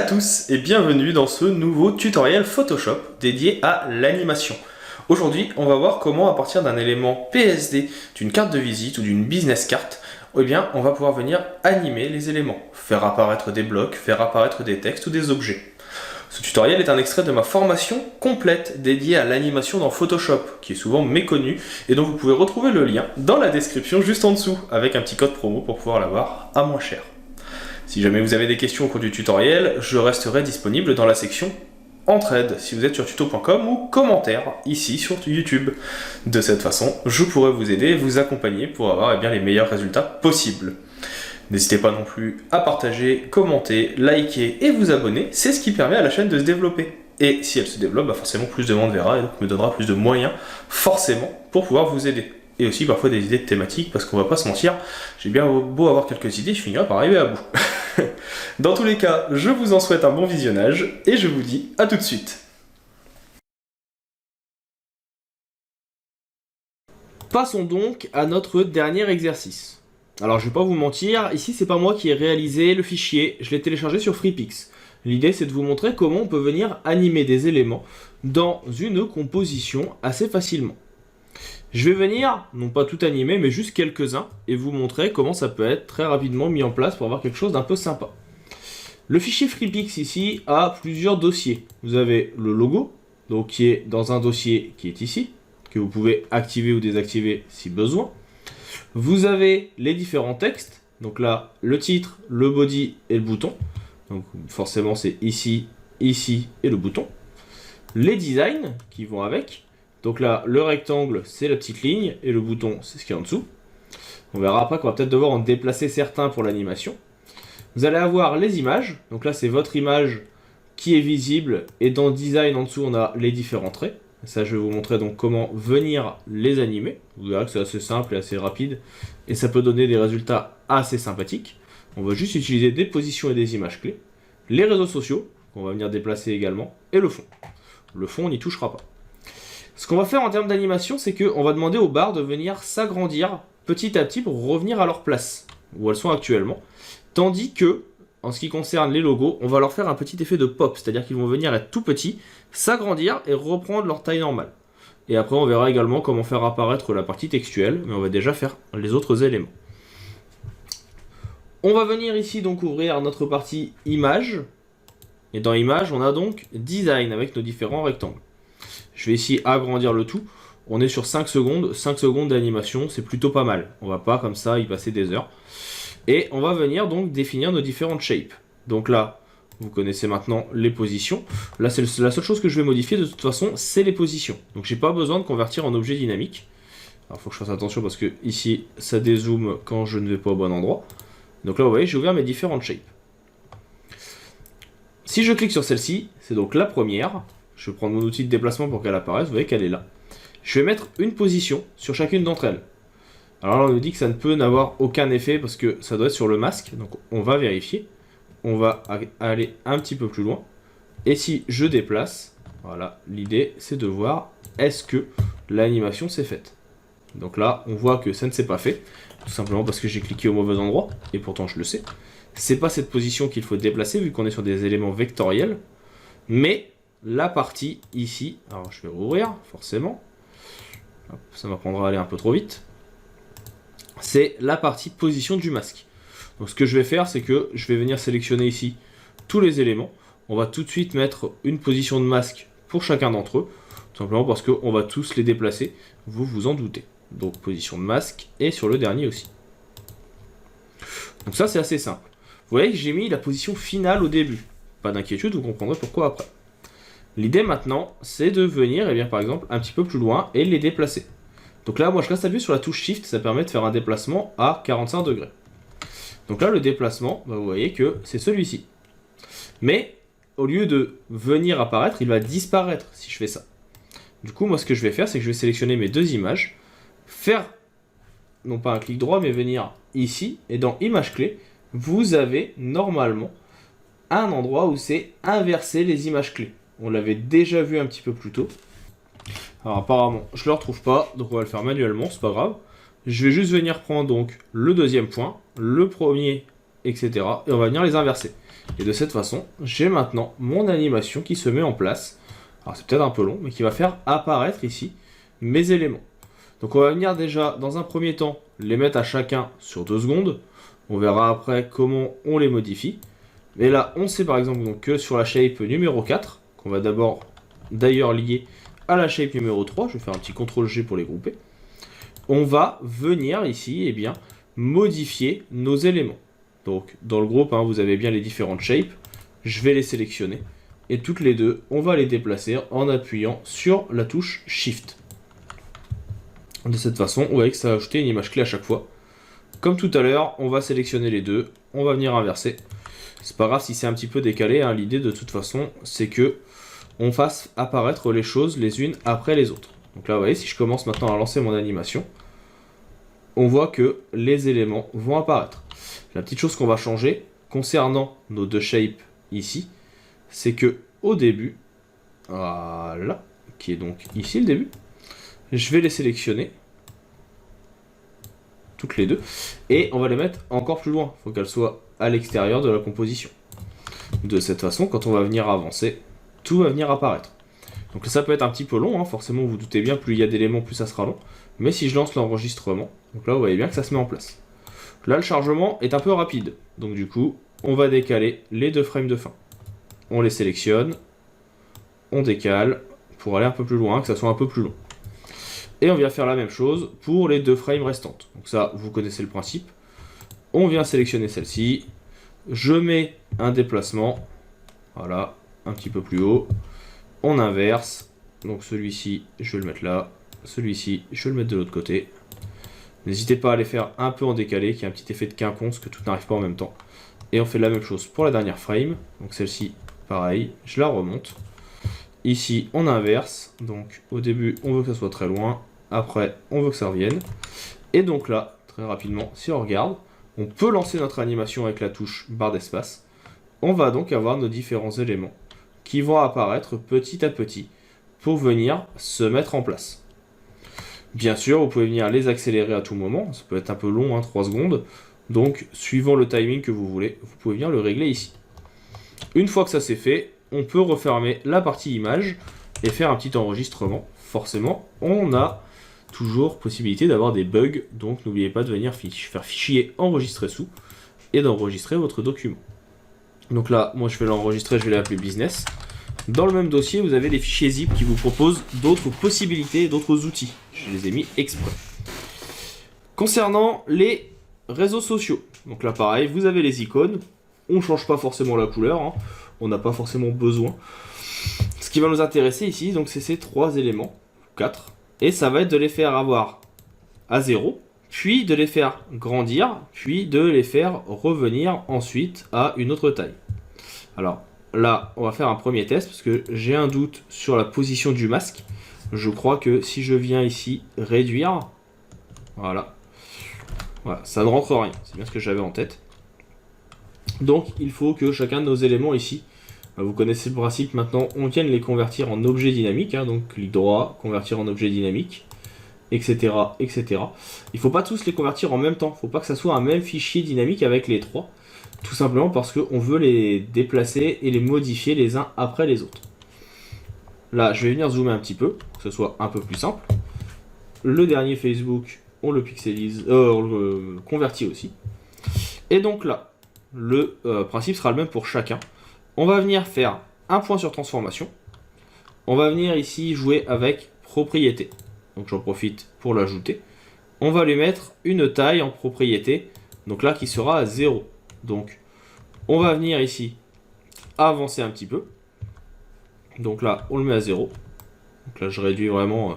tous et bienvenue dans ce nouveau tutoriel Photoshop dédié à l'animation. Aujourd'hui, on va voir comment à partir d'un élément PSD, d'une carte de visite ou d'une business card, eh bien, on va pouvoir venir animer les éléments, faire apparaître des blocs, faire apparaître des textes ou des objets. Ce tutoriel est un extrait de ma formation complète dédiée à l'animation dans Photoshop, qui est souvent méconnue et dont vous pouvez retrouver le lien dans la description juste en dessous, avec un petit code promo pour pouvoir l'avoir à moins cher. Si jamais vous avez des questions au cours du tutoriel, je resterai disponible dans la section Entraide si vous êtes sur tuto.com ou commentaires ici sur YouTube. De cette façon, je pourrai vous aider et vous accompagner pour avoir les meilleurs résultats possibles. N'hésitez pas non plus à partager, commenter, liker et vous abonner, c'est ce qui permet à la chaîne de se développer. Et si elle se développe, forcément plus de monde verra et donc me donnera plus de moyens, forcément, pour pouvoir vous aider. Et aussi parfois des idées de thématiques, parce qu'on va pas se mentir, j'ai bien beau avoir quelques idées, je finirai par arriver à bout. Dans tous les cas, je vous en souhaite un bon visionnage, et je vous dis à tout de suite. Passons donc à notre dernier exercice. Alors je vais pas vous mentir, ici c'est pas moi qui ai réalisé le fichier, je l'ai téléchargé sur FreePix. L'idée c'est de vous montrer comment on peut venir animer des éléments dans une composition assez facilement. Je vais venir, non pas tout animer, mais juste quelques-uns, et vous montrer comment ça peut être très rapidement mis en place pour avoir quelque chose d'un peu sympa. Le fichier FreePix ici a plusieurs dossiers. Vous avez le logo, donc qui est dans un dossier qui est ici, que vous pouvez activer ou désactiver si besoin. Vous avez les différents textes, donc là, le titre, le body et le bouton. Donc forcément c'est ici, ici et le bouton. Les designs qui vont avec. Donc là, le rectangle, c'est la petite ligne, et le bouton, c'est ce qui est en dessous. On verra après qu'on va peut-être devoir en déplacer certains pour l'animation. Vous allez avoir les images, donc là c'est votre image qui est visible, et dans Design en dessous on a les différents traits. Ça je vais vous montrer donc comment venir les animer. Vous verrez que c'est assez simple et assez rapide, et ça peut donner des résultats assez sympathiques. On va juste utiliser des positions et des images clés. Les réseaux sociaux, qu'on va venir déplacer également, et le fond. Le fond on n'y touchera pas. Ce qu'on va faire en termes d'animation, c'est qu'on va demander aux barres de venir s'agrandir petit à petit pour revenir à leur place, où elles sont actuellement. Tandis que, en ce qui concerne les logos, on va leur faire un petit effet de pop, c'est-à-dire qu'ils vont venir être tout petits, s'agrandir et reprendre leur taille normale. Et après, on verra également comment faire apparaître la partie textuelle, mais on va déjà faire les autres éléments. On va venir ici donc ouvrir notre partie image, et dans image, on a donc design avec nos différents rectangles. Je vais ici agrandir le tout. On est sur 5 secondes d'animation, c'est plutôt pas mal. On va pas comme ça y passer des heures. Et on va venir donc définir nos différentes shapes. Donc là, vous connaissez maintenant les positions. Là, c'est la seule chose que je vais modifier de toute façon, c'est les positions. Donc j'ai pas besoin de convertir en objet dynamique. Alors il faut que je fasse attention parce que ici, ça dézoome quand je ne vais pas au bon endroit. Donc là, vous voyez, j'ai ouvert mes différentes shapes. Si je clique sur celle-ci, c'est donc la première. Je vais prendre mon outil de déplacement pour qu'elle apparaisse, vous voyez qu'elle est là. Je vais mettre une position sur chacune d'entre elles. Alors là, on nous dit que ça ne peut n'avoir aucun effet parce que ça doit être sur le masque. Donc on va vérifier. On va aller un petit peu plus loin. Et si je déplace, voilà, l'idée c'est de voir est-ce que l'animation s'est faite. Donc là, on voit que ça ne s'est pas fait. Tout simplement parce que j'ai cliqué au mauvais endroit. Et pourtant je le sais. C'est pas cette position qu'il faut déplacer vu qu'on est sur des éléments vectoriels. Mais la partie ici, alors je vais rouvrir forcément, hop, ça m'apprendra à aller un peu trop vite, c'est la partie position du masque. Donc ce que je vais faire, c'est que je vais venir sélectionner ici tous les éléments. On va tout de suite mettre une position de masque pour chacun d'entre eux, tout simplement parce qu'on va tous les déplacer, vous vous en doutez. Donc position de masque et sur le dernier aussi. Donc ça c'est assez simple. Vous voyez que j'ai mis la position finale au début. Pas d'inquiétude, vous comprendrez pourquoi après. L'idée maintenant, c'est de venir, par exemple, un petit peu plus loin et les déplacer. Donc là, moi, je reste appuyé sur la touche Shift, ça permet de faire un déplacement à 45 degrés. Donc là, le déplacement, vous voyez que c'est celui-ci. Mais, au lieu de venir apparaître, il va disparaître si je fais ça. Du coup, moi, ce que je vais faire, c'est que je vais sélectionner mes deux images, faire, non pas un clic droit, mais venir ici, et dans Image clé, vous avez normalement un endroit où c'est inverser les images clés. On l'avait déjà vu un petit peu plus tôt. Alors apparemment, je ne le retrouve pas, donc on va le faire manuellement, c'est pas grave. Je vais juste venir prendre donc le deuxième point, le premier, etc. Et on va venir les inverser. Et de cette façon, j'ai maintenant mon animation qui se met en place. Alors c'est peut-être un peu long, mais qui va faire apparaître ici mes éléments. Donc on va venir déjà, dans un premier temps, les mettre à chacun sur 2 secondes. On verra après comment on les modifie. Mais là, on sait par exemple donc, que sur la shape numéro 4, qu'on va d'abord d'ailleurs lier à la shape numéro 3, je vais faire un petit CTRL-G pour les grouper, on va venir ici eh bien, modifier nos éléments. Donc dans le groupe, hein, vous avez bien les différentes shapes, je vais les sélectionner, et toutes les deux, on va les déplacer en appuyant sur la touche Shift. De cette façon, vous voyez que ça va ajouter une image clé à chaque fois. Comme tout à l'heure, on va sélectionner les deux, on va venir inverser. C'est pas grave si c'est un petit peu décalé, hein. L'idée de toute façon, c'est que on fasse apparaître les choses les unes après les autres. Donc là, vous voyez, si je commence maintenant à lancer mon animation, on voit que les éléments vont apparaître. La petite chose qu'on va changer concernant nos deux shapes ici, c'est que au début, voilà, qui est donc ici le début, je vais les sélectionner, toutes les deux, et on va les mettre encore plus loin. Il faut qu'elles soient à l'extérieur de la composition. De cette façon, quand on va venir avancer, tout va venir apparaître. Donc ça peut être un petit peu long, hein, forcément vous, vous doutez bien, plus il y a d'éléments, plus ça sera long. Mais si je lance l'enregistrement, donc là vous voyez bien que ça se met en place. Là le chargement est un peu rapide, donc du coup on va décaler les 2 frames de fin. On les sélectionne, on décale pour aller un peu plus loin, que ça soit un peu plus long. Et on vient faire la même chose pour les 2 frames restantes. Donc ça, vous connaissez le principe. On vient sélectionner celle-ci. Je mets un déplacement. Voilà, un petit peu plus haut. On inverse. Donc celui-ci, je vais le mettre là. Celui-ci, je vais le mettre de l'autre côté. N'hésitez pas à les faire un peu en décalé, qu'il y a un petit effet de quinconce, que tout n'arrive pas en même temps. Et on fait la même chose pour la dernière frame. Donc celle-ci, pareil, je la remonte. Ici, on inverse. Donc au début, on veut que ça soit très loin. Après, on veut que ça revienne. Et donc là, très rapidement, si on regarde, on peut lancer notre animation avec la touche barre d'espace. On va donc avoir nos différents éléments qui vont apparaître petit à petit pour venir se mettre en place. Bien sûr, vous pouvez venir les accélérer à tout moment. Ça peut être un peu long, hein, 3 secondes. Donc, suivant le timing que vous voulez, vous pouvez venir le régler ici. Une fois que ça c'est fait, on peut refermer la partie image et faire un petit enregistrement. Forcément, on a toujours possibilité d'avoir des bugs, donc n'oubliez pas de venir faire fichier enregistrer sous et d'enregistrer votre document. Donc là, moi je vais l'enregistrer, je vais l'appeler business. Dans le même dossier, vous avez les fichiers zip qui vous proposent d'autres possibilités, d'autres outils. Je les ai mis exprès. Concernant les réseaux sociaux, donc là pareil, vous avez les icônes. On ne change pas forcément la couleur, hein. On n'a pas forcément besoin. Ce qui va nous intéresser ici, donc c'est ces 3 éléments, 4, et ça va être de les faire avoir à 0, puis de les faire grandir, puis de les faire revenir ensuite à une autre taille. Alors là, on va faire un premier test parce que j'ai un doute sur la position du masque. Je crois que si je viens ici réduire, voilà, ça ne rentre rien, c'est bien ce que j'avais en tête. Donc il faut que chacun de nos éléments ici, vous connaissez le principe maintenant, on vienne les convertir en objet dynamique, hein, donc clic droit, convertir en objet dynamique, etc. etc. Il ne faut pas tous les convertir en même temps, il ne faut pas que ça soit un même fichier dynamique avec les 3, tout simplement parce qu'on veut les déplacer et les modifier les uns après les autres. Là, je vais venir zoomer un petit peu, pour que ce soit un peu plus simple. Le dernier Facebook, on le pixelise, on le convertit aussi. Et donc là, le principe sera le même pour chacun. On va venir faire un point sur transformation. On va venir ici jouer avec propriété. Donc j'en profite pour l'ajouter. On va lui mettre une taille en propriété. Donc là qui sera à 0. Donc on va venir ici avancer un petit peu. Donc là on le met à 0. Donc là je réduis vraiment.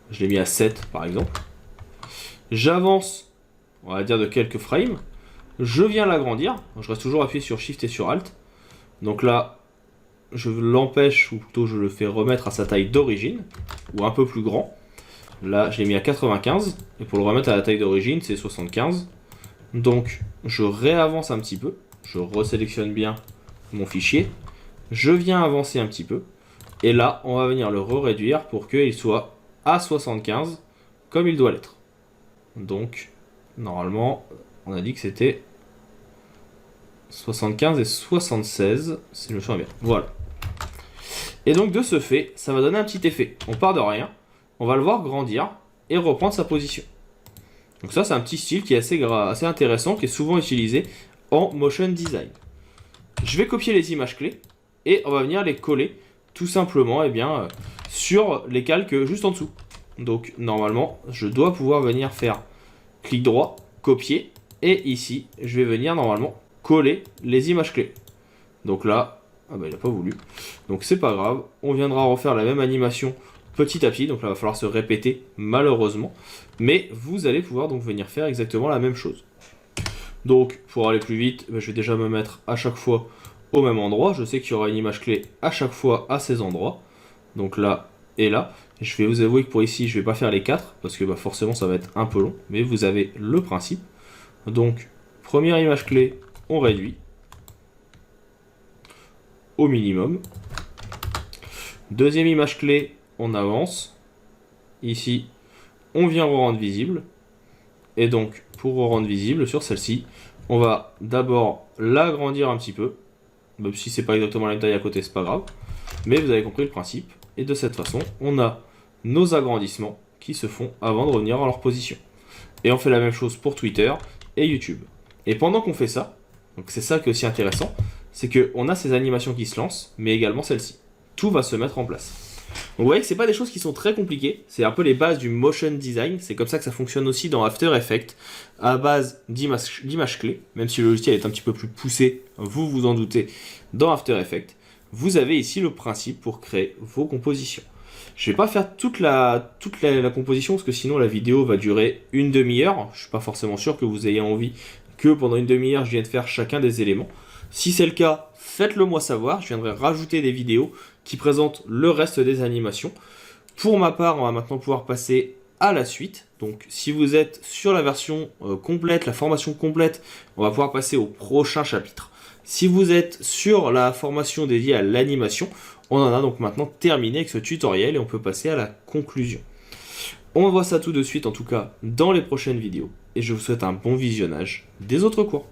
Je l'ai mis à 7 par exemple. J'avance, on va dire de quelques frames. Je viens l'agrandir. Je reste toujours appuyé sur Shift et sur Alt. Donc là, je l'empêche, ou plutôt je le fais remettre à sa taille d'origine, ou un peu plus grand. Là, je l'ai mis à 95, et pour le remettre à la taille d'origine, c'est 75. Donc, je réavance un petit peu, je resélectionne bien mon fichier, je viens avancer un petit peu, et là, on va venir le réduire pour qu'il soit à 75, comme il doit l'être. Donc, normalement, on a dit que c'était 75 et 76, si je me souviens bien. Voilà. Et donc de ce fait, ça va donner un petit effet. On part de rien, on va le voir grandir et reprendre sa position. Donc ça, c'est un petit style qui est assez intéressant, qui est souvent utilisé en motion design. Je vais copier les images clés et on va venir les coller tout simplement sur les calques juste en dessous. Donc normalement, je dois pouvoir venir faire clic droit, copier, et ici, je vais venir normalement coller les images clés. Donc là, il n'a pas voulu. Donc c'est pas grave, on viendra refaire la même animation petit à petit. Donc là, il va falloir se répéter malheureusement. Mais vous allez pouvoir donc venir faire exactement la même chose. Donc pour aller plus vite, je vais déjà me mettre à chaque fois au même endroit. Je sais qu'il y aura une image clé à chaque fois à ces endroits. Donc là et là. Je vais vous avouer que pour ici, je ne vais pas faire les 4 parce que forcément ça va être un peu long. Mais vous avez le principe. Donc première image clé, on réduit au minimum. Deuxième image clé, on avance. Ici, on vient rendre visible. Et donc, pour rendre visible sur celle-ci, on va d'abord l'agrandir un petit peu. Même si c'est pas exactement la même taille à côté, c'est pas grave. Mais vous avez compris le principe. Et de cette façon, on a nos agrandissements qui se font avant de revenir à leur position. Et on fait la même chose pour Twitter et YouTube. Et pendant qu'on fait ça, donc c'est ça qui est aussi intéressant, c'est qu'on a ces animations qui se lancent, mais également celle-ci. Tout va se mettre en place. Donc vous voyez que c'est pas des choses qui sont très compliquées, c'est un peu les bases du motion design, c'est comme ça que ça fonctionne aussi dans After Effects, à base d'images clés, même si le logiciel est un petit peu plus poussé, vous vous en doutez, dans After Effects. Vous avez ici le principe pour créer vos compositions. Je ne vais pas faire toute la composition parce que sinon la vidéo va durer une demi-heure. Je ne suis pas forcément sûr que vous ayez envie que pendant une demi-heure je vienne faire chacun des éléments. Si c'est le cas, faites-le moi savoir. Je viendrai rajouter des vidéos qui présentent le reste des animations. Pour ma part, on va maintenant pouvoir passer à la suite. Donc si vous êtes sur la version complète, la formation complète, on va pouvoir passer au prochain chapitre. Si vous êtes sur la formation dédiée à l'animation, on en a donc maintenant terminé avec ce tutoriel et on peut passer à la conclusion. On voit ça tout de suite en tout cas dans les prochaines vidéos et je vous souhaite un bon visionnage des autres cours.